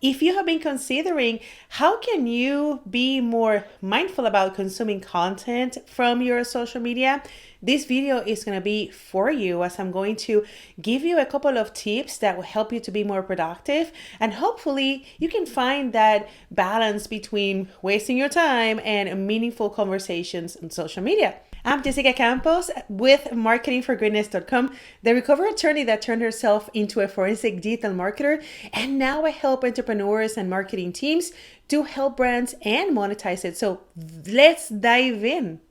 if you have been considering how can you be more mindful about consuming content from your social media, this video is going to be for you, as I'm going to give you a couple of tips that will help you to be more productive, and hopefully you can find that balance between wasting your time and meaningful conversations on social media. I'm Jessica Campos with marketingforgreatness.com, the recovery attorney that turned herself into a forensic digital marketer, and now I help entrepreneurs and marketing teams to help brands and monetize it. So let's dive in.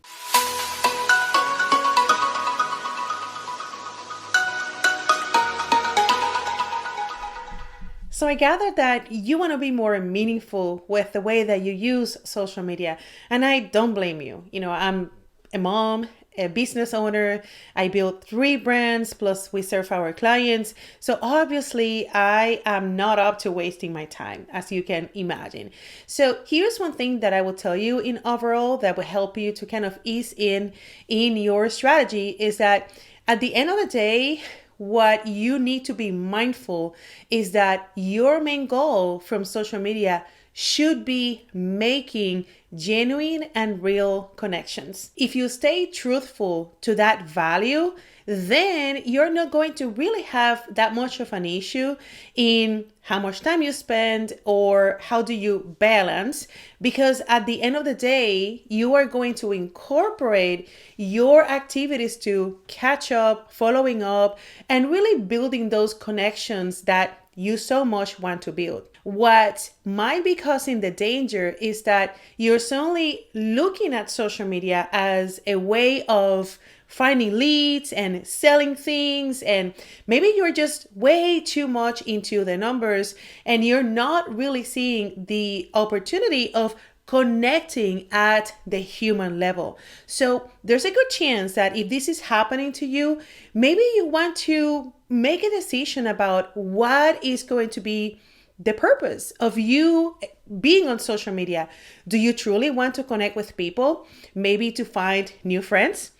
So I gather that you want to be more meaningful with the way that you use social media, and I don't blame you. I'm a mom, a business owner. I built 3 brands, plus we serve our clients. So obviously I am not up to wasting my time, as you can imagine. So here's one thing that I will tell you in overall that will help you to kind of ease in your strategy, is that at the end of the day, what you need to be mindful is that your main goal from social media should be making genuine and real connections. If you stay truthful to that value, then you're not going to really have that much of an issue in how much time you spend or how do you balance, because at the end of the day, you are going to incorporate your activities to catch up, following up, and really building those connections that you so much want to build. What might be causing the danger is that you're solely looking at social media as a way of finding leads and selling things, and maybe you're just way too much into the numbers and you're not really seeing the opportunity of connecting at the human level. So there's a good chance that if this is happening to you, maybe you want to make a decision about what is going to be the purpose of you being on social media. Do you truly want to connect with people? Maybe to find new friends?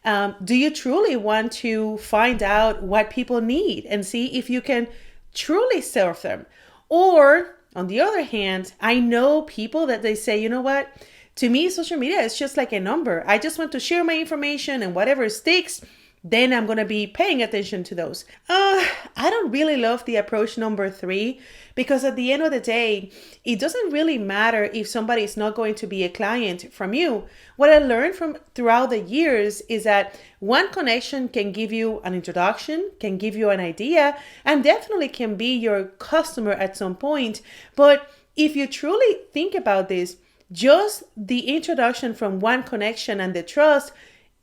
Do you truly want to find out what people need and see if you can truly serve them? Or on the other hand, I know people that they say, you know what? To me, social media is just like a number. I just want to share my information, and whatever sticks, then I'm going to be paying attention to those. I don't really love the approach number 3, because at the end of the day, it doesn't really matter if somebody is not going to be a client from you. What I learned from throughout the years is that one connection can give you an introduction, can give you an idea, and definitely can be your customer at some point. But if you truly think about this, just the introduction from one connection and the trust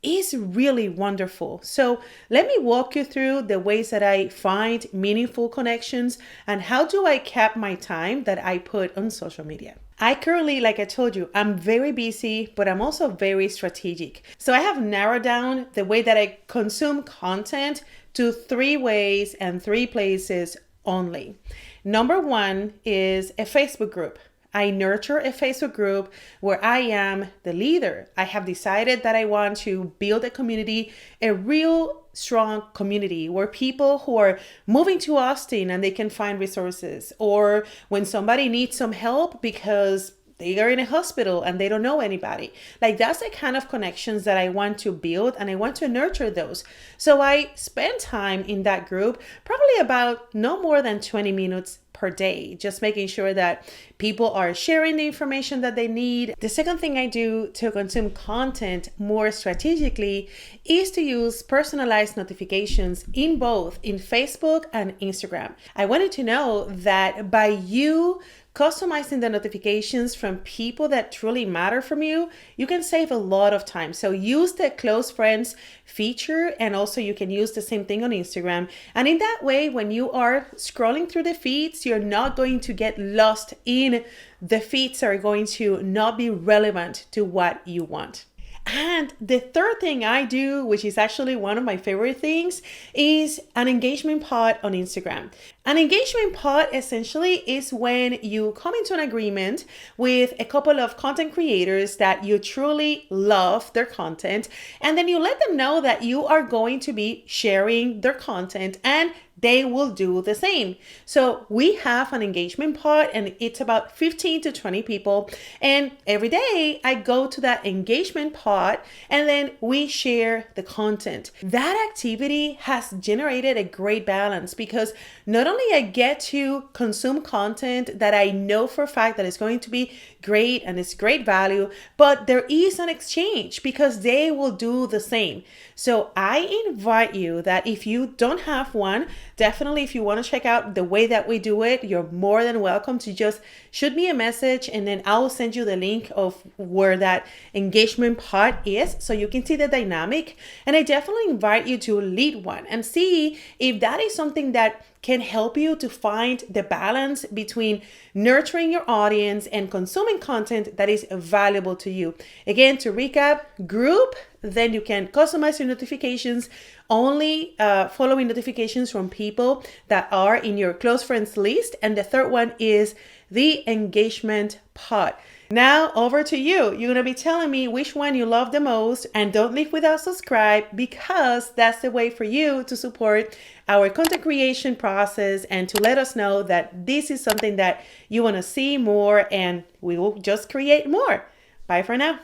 is really wonderful. So let me walk you through the ways that I find meaningful connections and how do I cap my time that I put on social media. I currently, like I told you, I'm very busy, but I'm also very strategic. So I have narrowed down the way that I consume content to 3 ways and 3 places only. Number 1 is a Facebook group. I nurture a Facebook group where I am the leader. I have decided that I want to build a community, a real strong community where people who are moving to Austin and they can find resources, or when somebody needs some help because they are in a hospital and they don't know anybody. Like, that's the kind of connections that I want to build, and I want to nurture those. So I spend time in that group, probably about no more than 20 minutes per day, just making sure that people are sharing the information that they need. The second thing I do to consume content more strategically is to use personalized notifications in both in Facebook and Instagram. I wanted to know that by you customizing the notifications from people that truly matter from you, you can save a lot of time. So use the close friends feature, and also you can use the same thing on Instagram. And in that way, when you are scrolling through the feeds, you're not going to get lost in the feeds that are going to not be relevant to what you want. And the third thing I do, which is actually one of my favorite things, is an engagement pod on Instagram. An engagement pod essentially is when you come into an agreement with a couple of content creators that you truly love their content, and then you let them know that you are going to be sharing their content and they will do the same. So we have an engagement pod and it's about 15 to 20 people. And every day I go to that engagement pod and then we share the content. That activity has generated a great balance because not only I get to consume content that I know for a fact that is going to be great and it's great value, but there is an exchange because they will do the same. So I invite you that if you don't have one, definitely if you want to check out the way that we do it, you're more than welcome to just shoot me a message and then I will send you the link of where that engagement pod is so you can see the dynamic. And I definitely invite you to lead one and see if that is something that can help you to find the balance between nurturing your audience and consuming content that is valuable to you. Again, to recap, group, then you can customize your notifications, only following notifications from people that are in your close friends list. And the third one is the engagement pod. Now over to you. You're going to be telling me which one you love the most, and don't leave without subscribe because that's the way for you to support our content creation process and to let us know that this is something that you want to see more and we will just create more. Bye for now.